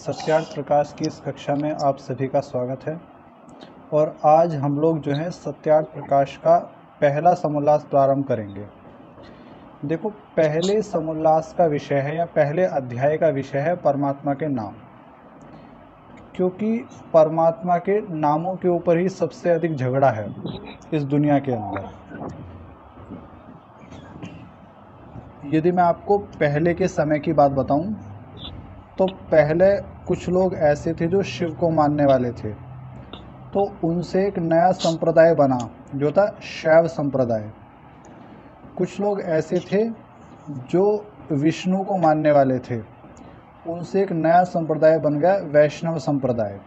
सत्यार्थ प्रकाश की इस कक्षा में आप सभी का स्वागत है। और आज हम लोग जो है सत्यार्थ प्रकाश का पहला समोल्लास प्रारंभ करेंगे। देखो, पहले समोल्लास का विषय है या पहले अध्याय का विषय है परमात्मा के नाम, क्योंकि परमात्मा के नामों के ऊपर ही सबसे अधिक झगड़ा है इस दुनिया के अंदर। यदि मैं आपको पहले के समय की बात बताऊं तो पहले कुछ लोग ऐसे थे जो शिव को मानने वाले थे, तो उनसे एक नया संप्रदाय बना जो था शैव संप्रदाय। कुछ लोग ऐसे थे जो विष्णु को मानने वाले थे, उनसे एक नया संप्रदाय बन गया वैष्णव संप्रदाय।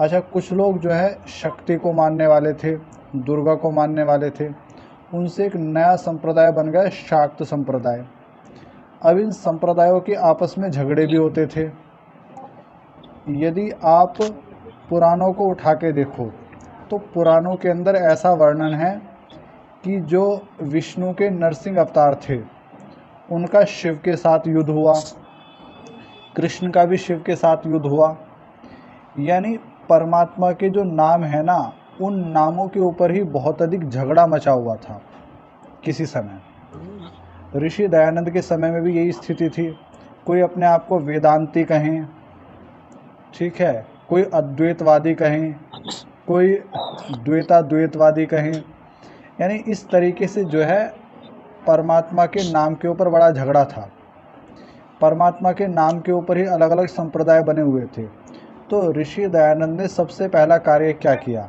अच्छा, कुछ लोग जो है शक्ति को मानने वाले थे, दुर्गा को मानने वाले थे, उनसे एक नया संप्रदाय बन गया शाक्त संप्रदाय। अब इन संप्रदायों के आपस में झगड़े भी होते थे। यदि आप पुराणों को उठा के देखो तो पुराणों के अंदर ऐसा वर्णन है कि जो विष्णु के नरसिंह अवतार थे उनका शिव के साथ युद्ध हुआ, कृष्ण का भी शिव के साथ युद्ध हुआ। यानी परमात्मा के जो नाम है ना, उन नामों के ऊपर ही बहुत अधिक झगड़ा मचा हुआ था किसी समय। ऋषि दयानंद के समय में भी यही स्थिति थी। कोई अपने आप को वेदांती कहें, ठीक है, कोई अद्वैतवादी कहें, कोई द्वैतवादी कहें। यानी इस तरीके से जो है परमात्मा के नाम के ऊपर बड़ा झगड़ा था। परमात्मा के नाम के ऊपर ही अलग अलग संप्रदाय बने हुए थे। तो ऋषि दयानंद ने सबसे पहला कार्य क्या किया,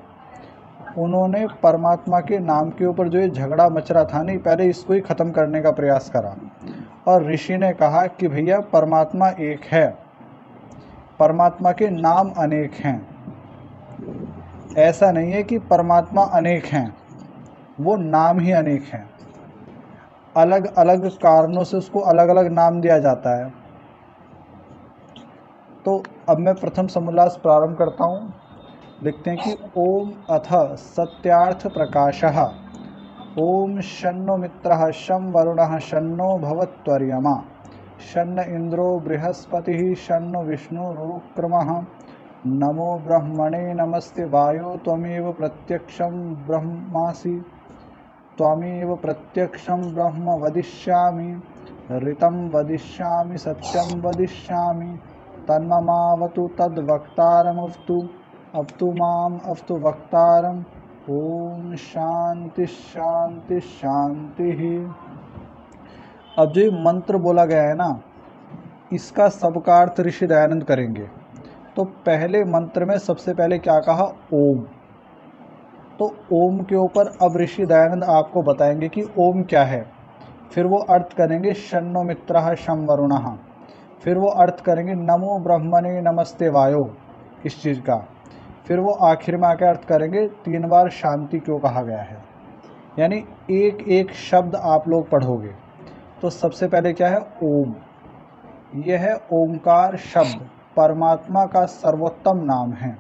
उन्होंने परमात्मा के नाम के ऊपर जो ये झगड़ा मच रहा था नहीं, पहले इसको ही ख़त्म करने का प्रयास करा। और ऋषि ने कहा कि भैया परमात्मा एक है, परमात्मा के नाम अनेक हैं। ऐसा नहीं है कि परमात्मा अनेक हैं, वो नाम ही अनेक हैं। अलग अलग कारणों से उसको अलग अलग नाम दिया जाता है। तो अब मैं प्रथम समोल्लास प्रारंभ करता हूँ। लिखते हैं कि ओम अथ सत्यार्थ प्रकाशः। ओम शन्नो मित्रः शं वरुणः शन्नो भवत्वर्यमा शन्न इंद्रो बृहस्पतिः शन्नो विष्णुरुक्रमः। नमो ब्रह्मणे नमस्ते वायो त्वमेव प्रत्यक्षं ब्रह्मासि त्वमेव प्रत्यक्षं ब्रह्म वदिष्यामि ऋतं वदिष्यामि सत्यं वदिष्यामि तन्ममावतु तद्वक्तारमवतु अवतु माम अवतु वक्तारम। ओम शांति शांति शांति ही। अब जो मंत्र बोला गया है ना, इसका सबका अर्थ ऋषि दयानंद करेंगे। तो पहले मंत्र में सबसे पहले क्या कहा, ओम। तो ओम के ऊपर अब ऋषि दयानंद आपको बताएंगे कि ओम क्या है। फिर वो अर्थ करेंगे शन्नो मित्रः शं वरुणः। फिर वो अर्थ करेंगे नमो ब्रह्मणे नमस्ते वायो, इस चीज़ का। फिर वो आखिर में आकर अर्थ करेंगे 3 बार शांति क्यों कहा गया है। यानी एक एक शब्द आप लोग पढ़ोगे। तो सबसे पहले क्या है, ओम। यह है ओंकार शब्द, परमात्मा का सर्वोत्तम नाम है,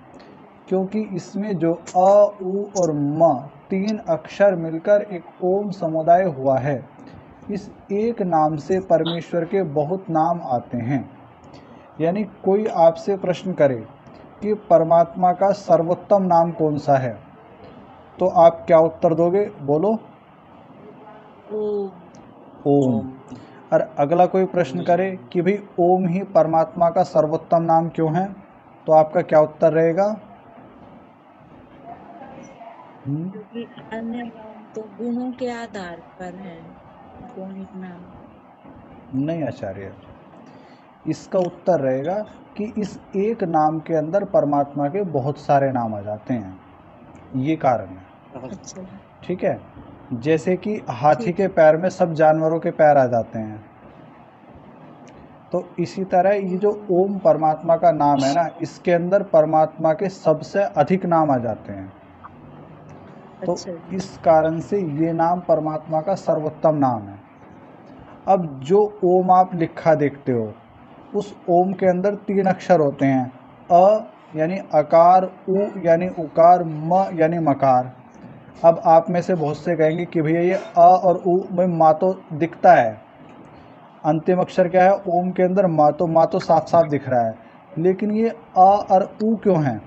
क्योंकि इसमें जो अ, उ और म 3 अक्षर मिलकर एक ओम समुदाय हुआ है। इस एक नाम से परमेश्वर के बहुत नाम आते हैं। यानी कोई आपसे प्रश्न करे कि परमात्मा का सर्वोत्तम नाम कौन सा है, तो आप क्या उत्तर दोगे, बोलो। ओम। और अगला कोई प्रश्न करे कि भाई ओम ही परमात्मा का सर्वोत्तम नाम क्यों है, तो आपका क्या उत्तर रहेगा। क्योंकि अन्य नाम तो गुणों के आधार पर है, गौणिक नाम। नहीं आचार्य, इसका उत्तर रहेगा कि इस एक नाम के अंदर परमात्मा के बहुत सारे नाम आ जाते हैं, ये कारण है। अच्छा, ठीक है, जैसे कि हाथी के पैर में सब जानवरों के पैर आ जाते हैं, तो इसी तरह ये जो ओम परमात्मा का नाम है ना, इसके अंदर परमात्मा के सबसे अधिक नाम आ जाते हैं। तो इस कारण से ये नाम परमात्मा का सर्वोत्तम नाम है। अब जो ओम आप लिखा देखते हो, उस ओम के अंदर 3 अक्षर होते हैं, अ यानी अकार, उ यानी उकार, म यानी मकार। अब आप में से बहुत से कहेंगे कि भैया ये अ और उ में मा तो दिखता है, अंतिम अक्षर क्या है ओम के अंदर, मा तो साफ साफ दिख रहा है। लेकिन ये अ और उ क्यों हैं?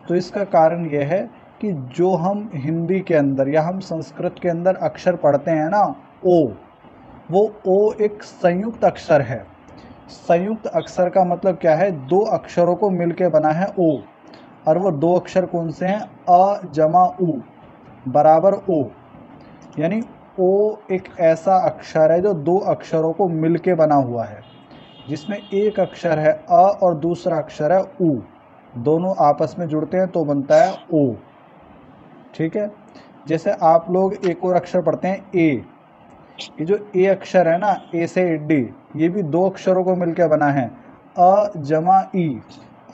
तो इसका कारण यह है कि जो हम हिंदी के अंदर या हम संस्कृत के अंदर अक्षर पढ़ते हैं ना, ओ, वो ओ एक संयुक्त अक्षर है। संयुक्त अक्षर का मतलब क्या है? दो अक्षरों को मिलके बना है ओ, और वो दो अक्षर कौन से हैं? अ जमा उ बराबर ओ। यानी ओ एक ऐसा अक्षर है जो दो अक्षरों को मिलके बना हुआ है, जिसमें एक अक्षर है अ और दूसरा अक्षर है उ, दोनों आपस में जुड़ते हैं तो बनता है ओ। ठीक है, जैसे आप लोग एक और अक्षर पढ़ते हैं ए, ये जो ए अक्षर है ना, ए से डी, ये भी दो अक्षरों को मिलकर बना है, अ जमा ई।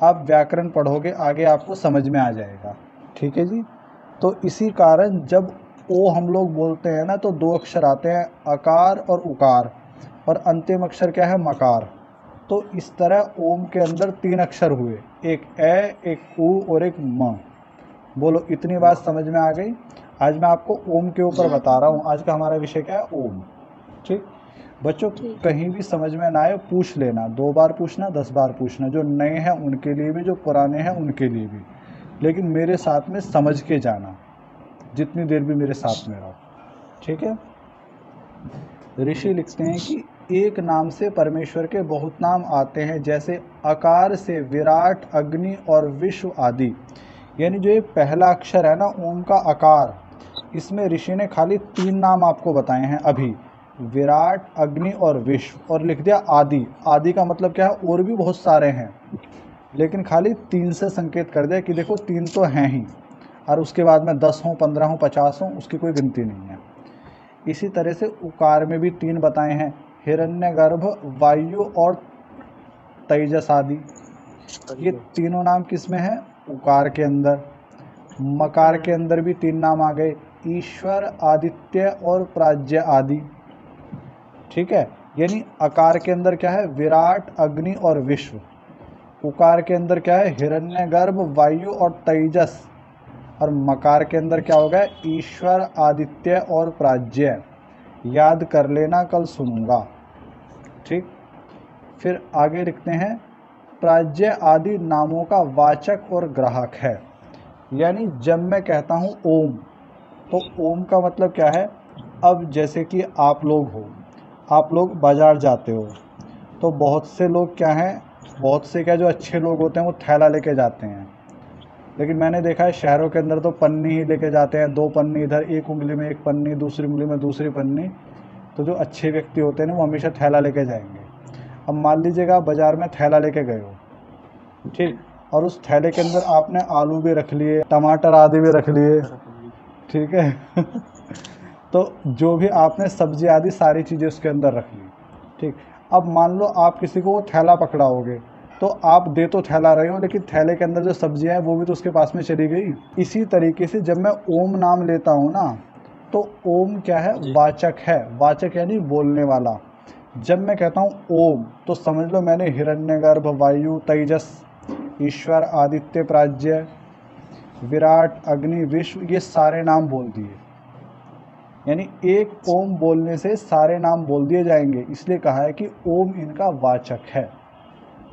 आप व्याकरण पढ़ोगे आगे आपको समझ में आ जाएगा। ठीक है जी। तो इसी कारण जब ओ हम लोग बोलते हैं ना, तो दो अक्षर आते हैं, अकार और उकार, और अंतिम अक्षर क्या है? मकार। तो इस तरह ओम के अंदर तीन अक्षर हुए, एक ए, एक उ और एक म। बोलो, इतनी बात समझ में आ गई? आज मैं आपको ओम के ऊपर बता रहा हूँ। आज का हमारा विषय क्या है? ओम। ठीक बच्चों, ठीक। कहीं भी समझ में ना आए पूछ लेना, 2 बार पूछना, 10 बार पूछना, जो नए हैं उनके लिए भी, जो पुराने हैं उनके लिए भी, लेकिन मेरे साथ में समझ के जाना, जितनी देर भी मेरे साथ में रहो। ठीक है। ऋषि लिखते हैं कि एक नाम से परमेश्वर के बहुत नाम आते हैं, जैसे आकार से विराट, अग्नि और विश्व आदि। यानी जो ये पहला अक्षर है ना ओम का, आकार, इसमें ऋषि ने खाली 3 नाम आपको बताए हैं अभी, विराट, अग्नि और विश्व, और लिख दिया आदि। आदि का मतलब क्या है? और भी बहुत सारे हैं, लेकिन खाली 3 से संकेत कर दिया कि देखो 3 तो हैं ही, और उसके बाद में 10 हों, 15 हों, 50 हों, उसकी कोई गिनती नहीं है। इसी तरह से उकार में भी 3 बताए हैं, हिरण्यगर्भ, वायु और तेजस आदि। ये तीनों नाम किस में है? उकार के अंदर। मकार के अंदर भी 3 नाम आ गए, ईश्वर, आदित्य और प्राज्ञ आदि। ठीक है, यानी आकार के अंदर क्या है? विराट, अग्नि और विश्व। उकार के अंदर क्या है? हिरण्यगर्भ, वायु और तेजस। और मकार के अंदर क्या होगा? ईश्वर, आदित्य और प्राज्ञ। याद कर लेना, कल सुनूंगा। ठीक, फिर आगे लिखते हैं, प्राज्ञ आदि नामों का वाचक और ग्राहक है। यानी जब मैं कहता हूँ ओम, तो ओम का मतलब क्या है? अब जैसे कि आप लोग हो, आप लोग बाज़ार जाते हो, तो बहुत से लोग क्या हैं, बहुत से क्या जो अच्छे लोग होते हैं वो थैला लेके जाते हैं, लेकिन मैंने देखा है शहरों के अंदर तो पन्नी ही लेके जाते हैं, 2 पन्नी इधर, एक उंगली में एक पन्नी, दूसरी उंगली में दूसरी पन्नी। तो जो अच्छे व्यक्ति होते हैं ना वो हमेशा थैला लेके जाएंगे। अब मान लीजिएगा आप बाज़ार में थैला लेके गए हो, ठीक, और उस थैले के अंदर आपने आलू भी रख लिए, टमाटर आदि भी रख लिए, ठीक है तो जो भी आपने सब्जी आदि सारी चीज़ें उसके अंदर रख ली। ठीक, अब मान लो आप किसी को वो थैला पकड़ाओगे, तो आप दे तो थैला रहे हो, लेकिन थैले के अंदर जो सब्जियां हैं वो भी तो उसके पास में चली गई। इसी तरीके से जब मैं ओम नाम लेता हूँ ना, तो ओम क्या है? वाचक है। वाचक यानी बोलने वाला। जब मैं कहता हूँ ओम, तो समझ लो मैंने हिरण्यगर्भ, वायु, तेजस, ईश्वर, आदित्य, प्राज्ञ, विराट, अग्नि, विश्व, ये सारे नाम बोल दिए। यानी एक ओम बोलने से सारे नाम बोल दिए जाएंगे, इसलिए कहा है कि ओम इनका वाचक है।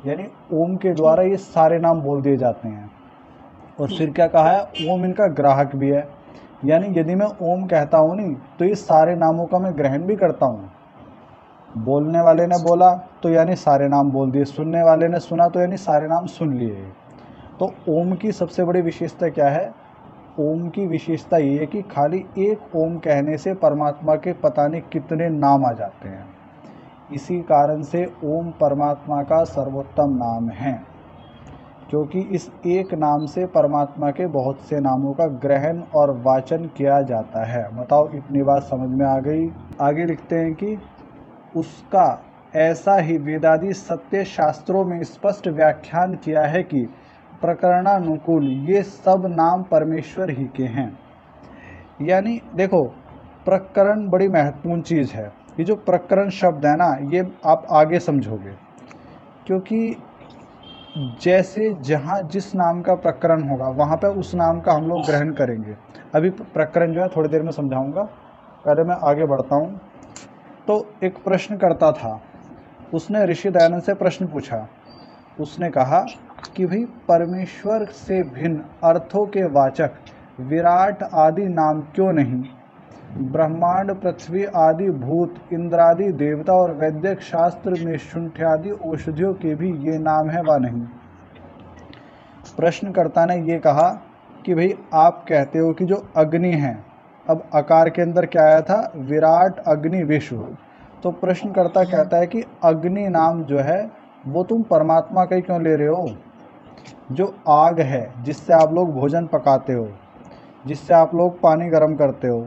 यानी ओम के द्वारा ये सारे नाम बोल दिए जाते हैं। और फिर क्या कहा है? ओम इनका ग्राहक भी है। यानी यदि मैं ओम कहता हूँ नहीं, तो ये सारे नामों का मैं ग्रहण भी करता हूँ। बोलने वाले ने बोला तो यानी सारे नाम बोल दिए, सुनने वाले ने सुना तो यानी सारे नाम सुन लिए। तो ओम की सबसे बड़ी विशेषता क्या है? ओम की विशेषता ये है कि खाली एक ओम कहने से परमात्मा के पता नहीं कितने नाम आ जाते हैं। इसी कारण से ओम परमात्मा का सर्वोत्तम नाम है, क्योंकि इस एक नाम से परमात्मा के बहुत से नामों का ग्रहण और वाचन किया जाता है। बताओ, इतनी बात समझ में आ गई? आगे लिखते हैं कि उसका ऐसा ही वेदादि सत्य शास्त्रों में स्पष्ट व्याख्यान किया है कि प्रकरणानुकूल ये सब नाम परमेश्वर ही के हैं। यानी देखो, प्रकरण बड़ी महत्वपूर्ण चीज़ है। ये जो प्रकरण शब्द है ना, ये आप आगे समझोगे, क्योंकि जैसे जहाँ जिस नाम का प्रकरण होगा वहाँ पे उस नाम का हम लोग ग्रहण करेंगे। अभी प्रकरण जो है थोड़ी देर में समझाऊंगा, पहले मैं आगे बढ़ता हूँ। तो एक प्रश्न करता था, उसने ऋषि दयानंद से प्रश्न पूछा उसने कहा कि भाई परमेश्वर से भिन्न अर्थों के वाचक विराट आदि नाम क्यों नहीं? ब्रह्मांड, पृथ्वी आदि भूत, इंद्रादि देवता और वैदिक शास्त्र में शुंठ्यादि औषधियों के भी ये नाम है व नहीं? प्रश्नकर्ता ने ये कहा कि भाई आप कहते हो कि जो अग्नि है, अब आकार के अंदर क्या आया था? विराट अग्नि विश्व। तो प्रश्नकर्ता कहता है कि अग्नि नाम जो है वो तुम परमात्मा का ही क्यों ले रहे हो? जो आग है जिससे आप लोग भोजन पकाते हो, जिससे आप लोग पानी गर्म करते हो,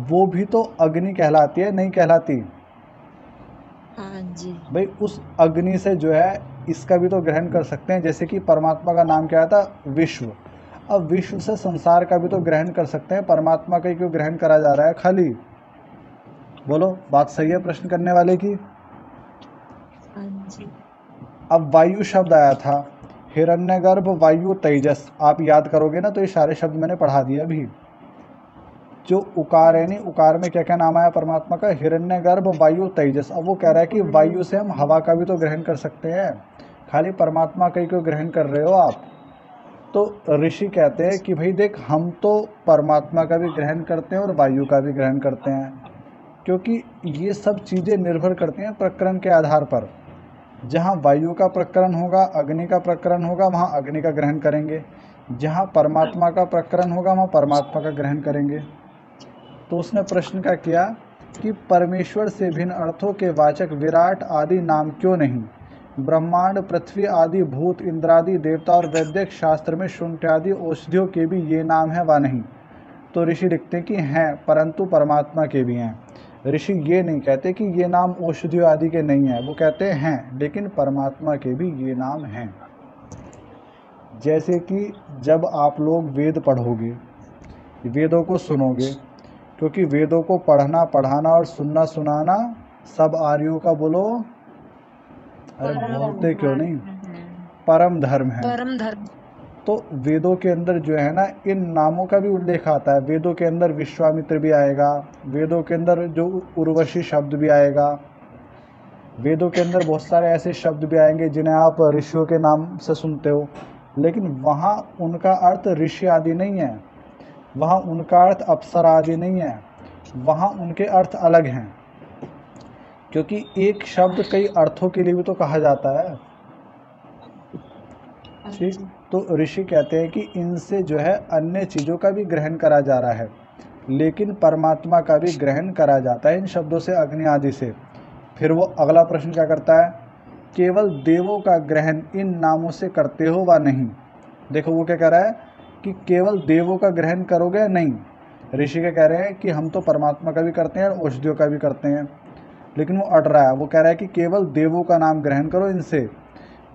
वो भी तो अग्नि कहलाती है, नहीं कहलाती? हाँ जी। भाई उस अग्नि से जो है इसका भी तो ग्रहण कर सकते हैं, जैसे कि परमात्मा का नाम क्या था? विश्व। अब विश्व से संसार का भी तो ग्रहण कर सकते हैं, परमात्मा का ही क्यों ग्रहण करा जा रहा है खाली? बोलो, बात सही है प्रश्न करने वाले की? हाँ जी। अब वायु शब्द आया था, हिरण्यगर्भ, वायु, तेजस। आप याद करोगे ना तो ये सारे शब्द मैंने पढ़ा दिए अभी। जो उकार है नहीं, उकार में क्या क्या नाम आया परमात्मा का? हिरण्यगर्भ, वायु, तेजस। अब वो कह रहा है कि वायु से हम हवा का भी तो ग्रहण कर सकते हैं, खाली परमात्मा का ही क्यों ग्रहण कर रहे हो आप? तो ऋषि कहते हैं कि भाई देख, हम तो परमात्मा का भी ग्रहण करते हैं और वायु का भी ग्रहण करते हैं, क्योंकि ये सब चीज़ें निर्भर करती हैं प्रकरण के आधार पर। जहाँ वायु का प्रकरण होगा, अग्नि का प्रकरण होगा, वहाँ अग्नि का ग्रहण करेंगे। जहाँ परमात्मा का प्रकरण होगा वहाँ परमात्मा का ग्रहण करेंगे। तो उसने प्रश्न क्या किया कि परमेश्वर से भिन्न अर्थों के वाचक विराट आदि नाम क्यों नहीं? ब्रह्मांड, पृथ्वी आदि भूत, इंद्रादि देवता और वैदिक शास्त्र में शुंठ्यादि औषधियों के भी ये नाम है व नहीं? तो ऋषि लिखते हैं कि हैं, परंतु परमात्मा के भी हैं। ऋषि ये नहीं कहते कि ये नाम औषधियों आदि के नहीं हैं, वो कहते हैं लेकिन परमात्मा के भी ये नाम हैं। जैसे कि जब आप लोग वेद पढ़ोगे, वेदों को सुनोगे, क्योंकि वेदों को पढ़ना, पढ़ाना और सुनना, सुनाना सब आर्यों का, बोलो, अरे बोलते क्यों नहीं, परम धर्म है। परम धर्म। तो वेदों के अंदर जो है ना इन नामों का भी उल्लेख आता है। वेदों के अंदर विश्वामित्र भी आएगा, वेदों के अंदर जो उर्वशी शब्द भी आएगा, वेदों के अंदर बहुत सारे ऐसे शब्द भी आएंगे जिन्हें आप ऋषियों के नाम से सुनते हो, लेकिन वहाँ उनका अर्थ ऋषि आदि नहीं है, वहाँ उनका अर्थ अप्सरा आदि नहीं है, वहाँ उनके अर्थ अलग हैं। क्योंकि एक शब्द कई अर्थों के लिए भी तो कहा जाता है। ठीक, तो ऋषि कहते हैं कि इनसे जो है अन्य चीज़ों का भी ग्रहण करा जा रहा है, लेकिन परमात्मा का भी ग्रहण करा जाता है इन शब्दों से, अग्नि आदि से। फिर वो अगला प्रश्न क्या करता है? केवल देवों का ग्रहण इन नामों से करते हो व नहीं? देखो वो क्या कह रहा है कि केवल देवों का ग्रहण करोगे? नहीं, ऋषि क्या कह रहे हैं कि हम तो परमात्मा का भी करते हैं और औषधियों का भी करते हैं, लेकिन वो अड़ रहा है। वो कह रहा है कि केवल देवों का नाम ग्रहण करो इनसे।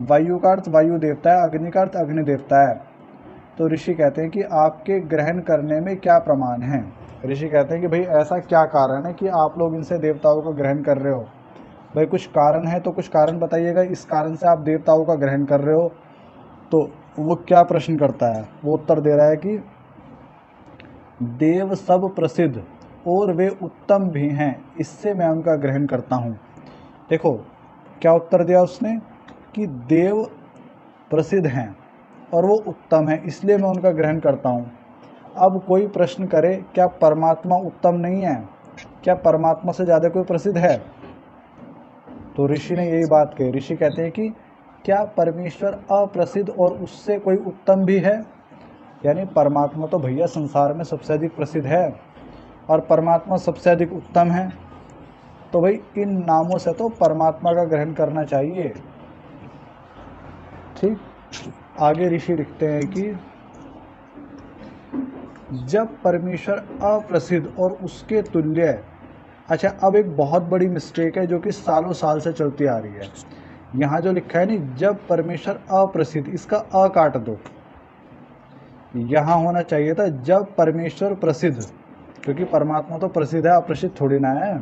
वायु का अर्थ वायु देवता है, अग्नि का अर्थ अग्नि देवता है। तो ऋषि कहते हैं कि आपके ग्रहण करने में क्या प्रमाण है? ऋषि कहते हैं कि भाई ऐसा क्या कारण है कि आप लोग इनसे देवताओं का ग्रहण कर रहे हो? भाई कुछ कारण है तो कुछ कारण बताइएगा, इस कारण से आप देवताओं का ग्रहण कर रहे हो। तो वो क्या प्रश्न करता है? वो उत्तर दे रहा है कि देव सब प्रसिद्ध और वे उत्तम भी हैं, इससे मैं उनका ग्रहण करता हूँ। देखो क्या उत्तर दिया उसने कि देव प्रसिद्ध हैं और वो उत्तम है, इसलिए मैं उनका ग्रहण करता हूँ। अब कोई प्रश्न करे क्या परमात्मा उत्तम नहीं है? क्या परमात्मा से ज़्यादा कोई प्रसिद्ध है? तो ऋषि ने यही बात कही। ऋषि कहते हैं कि क्या परमेश्वर अप्रसिद्ध और उससे कोई उत्तम भी है? यानी परमात्मा तो भैया संसार में सबसे अधिक प्रसिद्ध है और परमात्मा सबसे अधिक उत्तम है, तो भाई इन नामों से तो परमात्मा का ग्रहण करना चाहिए। ठीक, आगे ऋषि लिखते हैं कि जब परमेश्वर अप्रसिद्ध और उसके तुल्य है। अच्छा, अब एक बहुत बड़ी मिस्टेक है जो कि सालों साल से चलती आ रही है। यहाँ जो लिखा है नहीं, जब परमेश्वर अप्रसिद्ध, इसका अ काट दो, यहाँ होना चाहिए था जब परमेश्वर प्रसिद्ध, क्योंकि परमात्मा तो प्रसिद्ध है, अप्रसिद्ध थोड़ी ना है।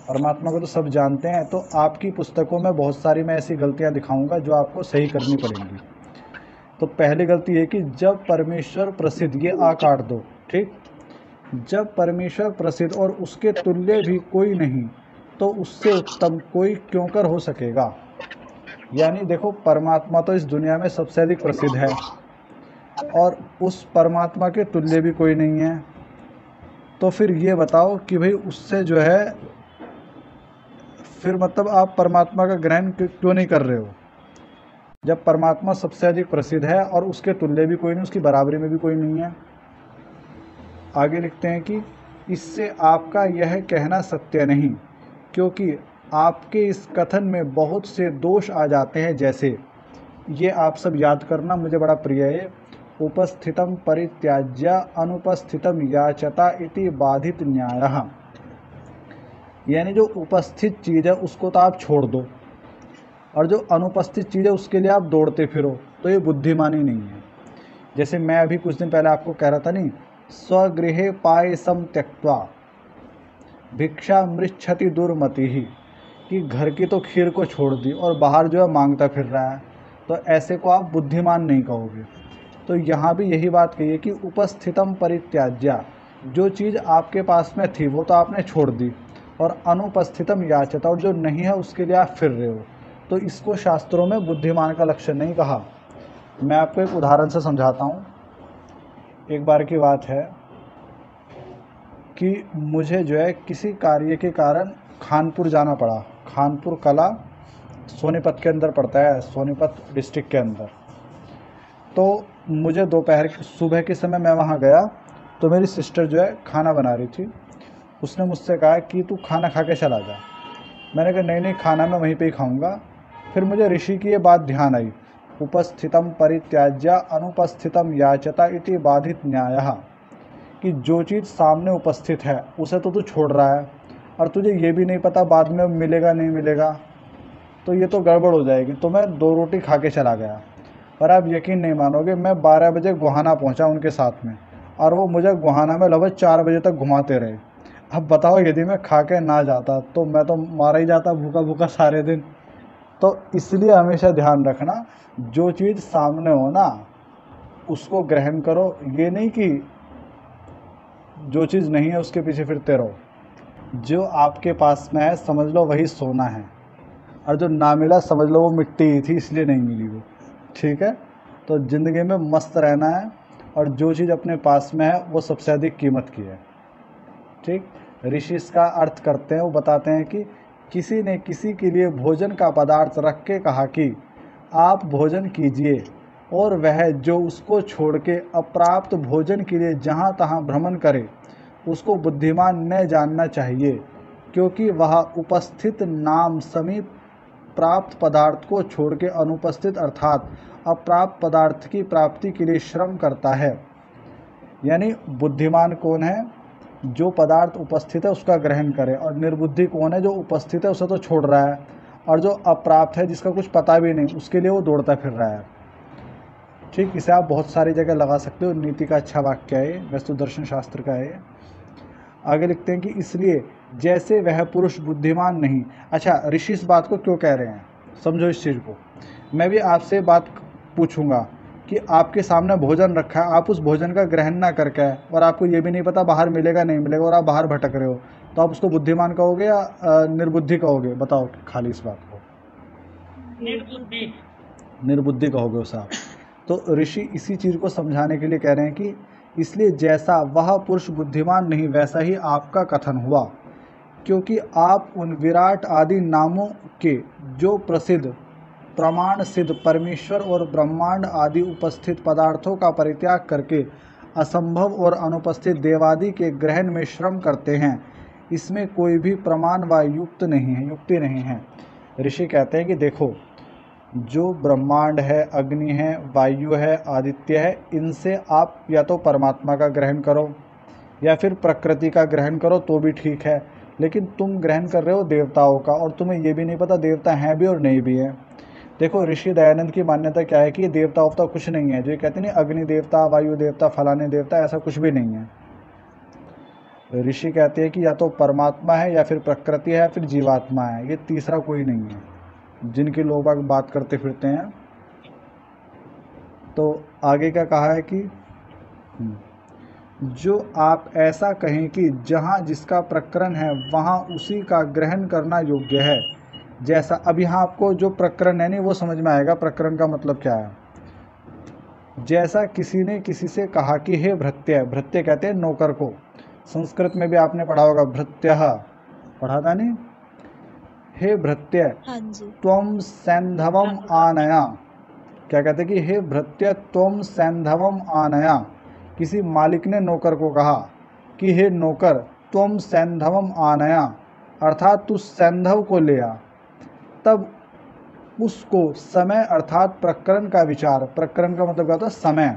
परमात्मा को तो सब जानते हैं। तो आपकी पुस्तकों में बहुत सारी मैं ऐसी गलतियाँ दिखाऊंगा जो आपको सही करनी पड़ेंगी। तो पहली गलती है कि जब परमेश्वर प्रसिद्ध, ये आ काट दो। ठीक, जब परमेश्वर प्रसिद्ध और उसके तुल्य भी कोई नहीं, तो उससे उत्तम कोई क्यों कर हो सकेगा? यानी देखो, परमात्मा तो इस दुनिया में सबसे अधिक प्रसिद्ध है और उस परमात्मा के तुल्य भी कोई नहीं है। तो फिर ये बताओ कि भाई उससे जो है, फिर मतलब आप परमात्मा का ग्रहण क्यों नहीं कर रहे हो, जब परमात्मा सबसे अधिक प्रसिद्ध है और उसके तुल्य भी कोई नहीं, उसकी बराबरी में भी कोई नहीं है। आगे लिखते हैं कि इससे आपका यह कहना सत्य नहीं, क्योंकि आपके इस कथन में बहुत से दोष आ जाते हैं। जैसे, ये आप सब याद करना, मुझे बड़ा प्रिय है। उपस्थितम परित्याज्य अनुपस्थितम याचता इति बाधित न्यायः। यानी जो उपस्थित चीज़ है उसको तो आप छोड़ दो, और जो अनुपस्थित चीज़ है उसके लिए आप दौड़ते फिरो, तो ये बुद्धिमानी नहीं है। जैसे मैं अभी कुछ दिन पहले आपको कह रहा था नहीं, स्वगृहे पायसम त्यक्त्वा भिक्षा मृच्छति दुर्मति ही, कि घर की तो खीर को छोड़ दी और बाहर जो है मांगता फिर रहा है, तो ऐसे को आप बुद्धिमान नहीं कहोगे। तो यहाँ भी यही बात कही है कि उपस्थितम परित्याज्या, जो चीज़ आपके पास में थी वो तो आपने छोड़ दी, और अनुपस्थितम याचता, और जो नहीं है उसके लिए आप फिर रहे हो, तो इसको शास्त्रों में बुद्धिमान का लक्षण नहीं कहा। मैं आपको एक उदाहरण से समझाता हूँ। एक बार की बात है कि मुझे जो है किसी कार्य के कारण खानपुर जाना पड़ा। खानपुर कला सोनीपत के अंदर पड़ता है, सोनीपत डिस्ट्रिक्ट के अंदर। तो मुझे दोपहर सुबह के समय मैं वहाँ गया, तो मेरी सिस्टर जो है खाना बना रही थी। उसने मुझसे कहा कि तू खाना खा के चला जा। मैंने कहा नहीं नहीं, खाना मैं वहीं पे ही खाऊंगा। फिर मुझे ऋषि की ये बात ध्यान आई, उपस्थितम परित्याज्य अनुपस्थितम याचता इति बाधित न्यायः, कि जो चीज़ सामने उपस्थित है उसे तो तू छोड़ रहा है, और तुझे ये भी नहीं पता बाद में मिलेगा नहीं मिलेगा, तो ये तो गड़बड़ हो जाएगी। तो मैं 2 रोटी खा के चला गया, पर आप यकीन नहीं मानोगे, मैं 12 बजे गोहाना पहुंचा उनके साथ में, और वो मुझे गोहाना में लगभग 4 बजे तक घुमाते रहे। अब बताओ, यदि मैं खा के ना जाता तो मैं तो मारा ही जाता भूखा भूखा सारे दिन। तो इसलिए हमेशा ध्यान रखना, जो चीज़ सामने हो ना उसको ग्रहण करो, ये नहीं कि जो चीज़ नहीं है उसके पीछे फिरते रहो। जो आपके पास में है समझ लो वही सोना है, और जो ना मिला समझ लो वो मिट्टी ही थी इसलिए नहीं मिली वो। ठीक है, तो ज़िंदगी में मस्त रहना है, और जो चीज़ अपने पास में है वो सबसे अधिक कीमत की है। ठीक, ऋषि इसका अर्थ करते हैं, वो बताते हैं कि किसी ने किसी के लिए भोजन का पदार्थ रख के कहा कि आप भोजन कीजिए, और वह जो उसको छोड़ के अप्राप्त भोजन के लिए जहाँ तहाँ भ्रमण करे, उसको बुद्धिमान न जानना चाहिए, क्योंकि वह उपस्थित नाम समीप प्राप्त पदार्थ को छोड़ के अनुपस्थित अर्थात अप्राप्त पदार्थ की प्राप्ति के लिए श्रम करता है। यानी बुद्धिमान कौन है? जो पदार्थ उपस्थित है उसका ग्रहण करे, और निर्बुद्धि कौन है? जो उपस्थित है उसे तो छोड़ रहा है, और जो अप्राप्त है जिसका कुछ पता भी नहीं उसके लिए वो दौड़ता फिर रहा है। ठीक, इसे आप बहुत सारी जगह लगा सकते हो। नीति का अच्छा वाक्य है, वस्तु दर्शन शास्त्र का है। आगे लिखते हैं कि इसलिए जैसे वह पुरुष बुद्धिमान नहीं। अच्छा, ऋषि इस बात को क्यों कह रहे हैं, समझो इस चीज़ को। मैं भी आपसे बात पूछूंगा कि आपके सामने भोजन रखा है, आप उस भोजन का ग्रहण ना करके आए, और आपको ये भी नहीं पता बाहर मिलेगा नहीं मिलेगा, और आप बाहर भटक रहे हो, तो आप उसको बुद्धिमान कहोगे या निर्बुद्धि कहोगे? बताओ खाली इस बात को। निर्बुद्धि कहोगे उसे आप। तो ऋषि इसी चीज़ को समझाने के लिए कह रहे हैं कि इसलिए जैसा वह पुरुष बुद्धिमान नहीं वैसा ही आपका कथन हुआ, क्योंकि आप उन विराट आदि नामों के जो प्रसिद्ध प्रमाण सिद्ध परमेश्वर और ब्रह्मांड आदि उपस्थित पदार्थों का परित्याग करके असंभव और अनुपस्थित देवादि के ग्रहण में श्रम करते हैं, इसमें कोई भी प्रमाण व युक्ति नहीं है। ऋषि कहते हैं कि देखो, जो ब्रह्मांड है, अग्नि है, वायु है, आदित्य है, इनसे आप या तो परमात्मा का ग्रहण करो या फिर प्रकृति का ग्रहण करो तो भी ठीक है, लेकिन तुम ग्रहण कर रहे हो देवताओं का, और तुम्हें ये भी नहीं पता देवता हैं भी और नहीं भी हैं। देखो, ऋषि दयानंद की मान्यता क्या है कि ये देवता उवता कुछ नहीं है, जो ये कहते नहीं अग्नि देवता, वायु देवता, फलाने देवता, ऐसा कुछ भी नहीं है। ऋषि कहते हैं कि या तो परमात्मा है या फिर प्रकृति है या फिर जीवात्मा है, ये तीसरा कोई नहीं है जिनकी लोग बात करते फिरते हैं। तो आगे क्या कहा है कि जो आप ऐसा कहें कि जहाँ जिसका प्रकरण है वहाँ उसी का ग्रहण करना योग्य है, जैसा अब यहाँ आपको जो प्रकरण है नहीं वो समझ में आएगा, प्रकरण का मतलब क्या है। जैसा किसी ने किसी से कहा कि हे भृत्य, भृत्य कहते हैं नौकर को, संस्कृत में भी आपने पढ़ा होगा भृत्यः, पढ़ा था नहीं। हे भृत्य हाँ जी। त्वम सैंधवम आनया, क्या कहते हैं कि हे भृत्य त्वम सैंधवम आनया, किसी मालिक ने नौकर को कहा कि हे नौकर त्वम सैंधवम आनया, अर्थात तू सैंधव को ले आ। तब उसको समय अर्थात प्रकरण का विचार, प्रकरण का मतलब क्या होता है समय,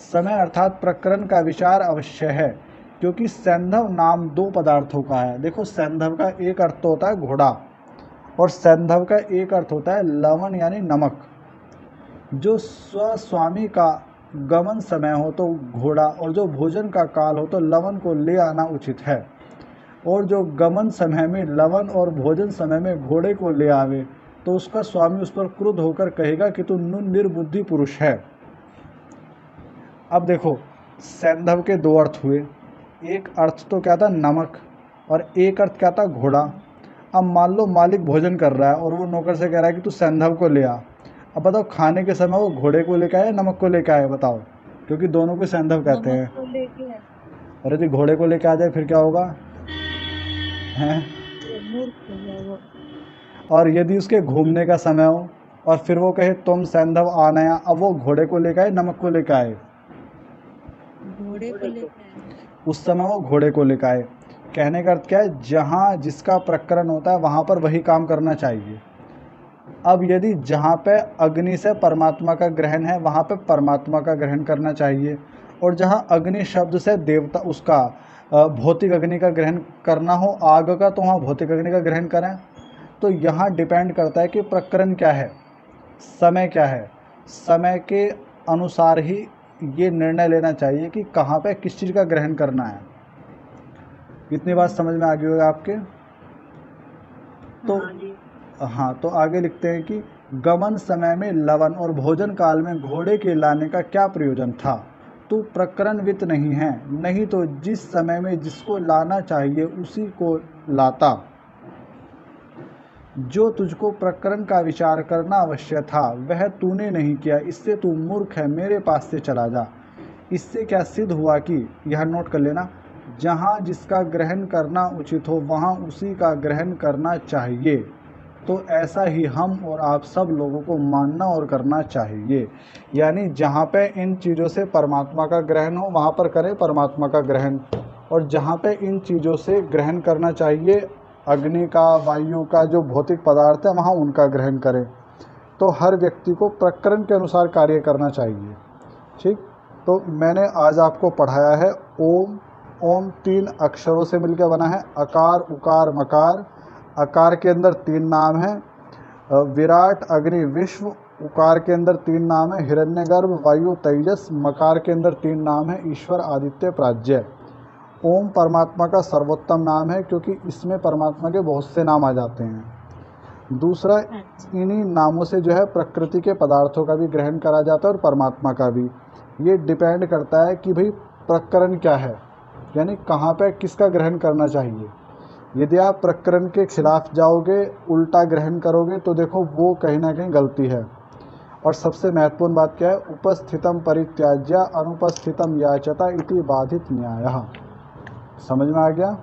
समय अर्थात प्रकरण का विचार अवश्य है, क्योंकि सैंधव नाम दो पदार्थों का है। देखो सैंधव का एक अर्थ तो होता है घोड़ा और सैंधव का एक अर्थ होता है लवण यानी नमक। जो स्वस्वामी का गमन समय हो तो घोड़ा और जो भोजन का काल हो तो लवण को ले आना उचित है, और जो गमन समय में लवण और भोजन समय में घोड़े को ले आवे तो उसका स्वामी उस पर क्रुद्ध होकर कहेगा कि तू निर्बुद्धि पुरुष है। अब देखो सैंधव के दो अर्थ हुए, एक अर्थ तो क्या था नमक और एक अर्थ क्या था घोड़ा। अब मान लो मालिक भोजन कर रहा है और वो नौकर से कह रहा है कि तू सैंधव को ले आ। अब बताओ खाने के समय वो घोड़े को लेकर आए नमक को लेकर आए, बताओ, क्योंकि दोनों को सैंधव कहते हैं। नमक को लेके आए, और यदि घोड़े को लेकर आ जाए फिर क्या होगा हैं? तो मूर्ख हो गया वो। और यदि उसके घूमने का समय हो और फिर वो कहे तुम सैंधव आनया, अब वो घोड़े को लेकर आए नमक को लेकर आए, घोड़े को लेके आए। उस समय वो घोड़े को लेकर आए। कहने का अर्थ क्या है, जहाँ जिसका प्रकरण होता है वहाँ पर वही काम करना चाहिए। अब यदि जहाँ पे अग्नि से परमात्मा का ग्रहण है वहाँ पे परमात्मा का ग्रहण करना चाहिए, और जहाँ अग्नि शब्द से देवता उसका भौतिक अग्नि का ग्रहण करना हो आग का, तो वहाँ भौतिक अग्नि का ग्रहण करें। तो यहाँ डिपेंड करता है कि प्रकरण क्या है, समय क्या है। समय के अनुसार ही ये निर्णय लेना चाहिए कि कहाँ पे किस चीज़ का ग्रहण करना है। इतनी बात समझ में आ गई होगा आपके। तो हाँ जी। हाँ, तो आगे लिखते हैं कि गमन समय में लवन और भोजन काल में घोड़े के लाने का क्या प्रयोजन था। तू प्रकरणवित नहीं है, नहीं तो जिस समय में जिसको लाना चाहिए उसी को लाता। जो तुझको प्रकरण का विचार करना अवश्य था वह तूने नहीं किया, इससे तू मूर्ख है, मेरे पास से चला जा। इससे क्या सिद्ध हुआ कि, यह नोट कर लेना, जहाँ जिसका ग्रहण करना उचित हो वहाँ उसी का ग्रहण करना चाहिए। तो ऐसा ही हम और आप सब लोगों को मानना और करना चाहिए। यानी जहाँ पे इन चीज़ों से परमात्मा का ग्रहण हो वहाँ पर करें परमात्मा का ग्रहण, और जहाँ पे इन चीज़ों से ग्रहण करना चाहिए अग्नि का, वायु का, जो भौतिक पदार्थ है वहाँ उनका ग्रहण करें। तो हर व्यक्ति को प्रकरण के अनुसार कार्य करना चाहिए। ठीक, तो मैंने आज आपको पढ़ाया है ओम। ओम 3 अक्षरों से मिलकर बना है, अकार उकार मकार। अकार के अंदर 3 नाम हैं, विराट अग्नि विश्व। उकार के अंदर 3 नाम है, हिरण्यगर्भ वायु तेजस। मकार के अंदर 3 नाम है, ईश्वर आदित्य प्राज्ञ। ओम परमात्मा का सर्वोत्तम नाम है क्योंकि इसमें परमात्मा के बहुत से नाम आ जाते हैं। दूसरा, इन्हीं नामों से जो है प्रकृति के पदार्थों का भी ग्रहण करा जाता है और परमात्मा का भी। ये डिपेंड करता है कि भाई प्रकरण क्या है, यानी कहाँ पे किसका ग्रहण करना चाहिए। यदि आप प्रकरण के खिलाफ जाओगे, उल्टा ग्रहण करोगे, तो देखो वो कहीं ना कहीं गलती है। और सबसे महत्वपूर्ण बात क्या है, उपस्थितम परित्याज्य अनुपस्थितम याचता इति बाधित न्यायः। समझ में आ गया।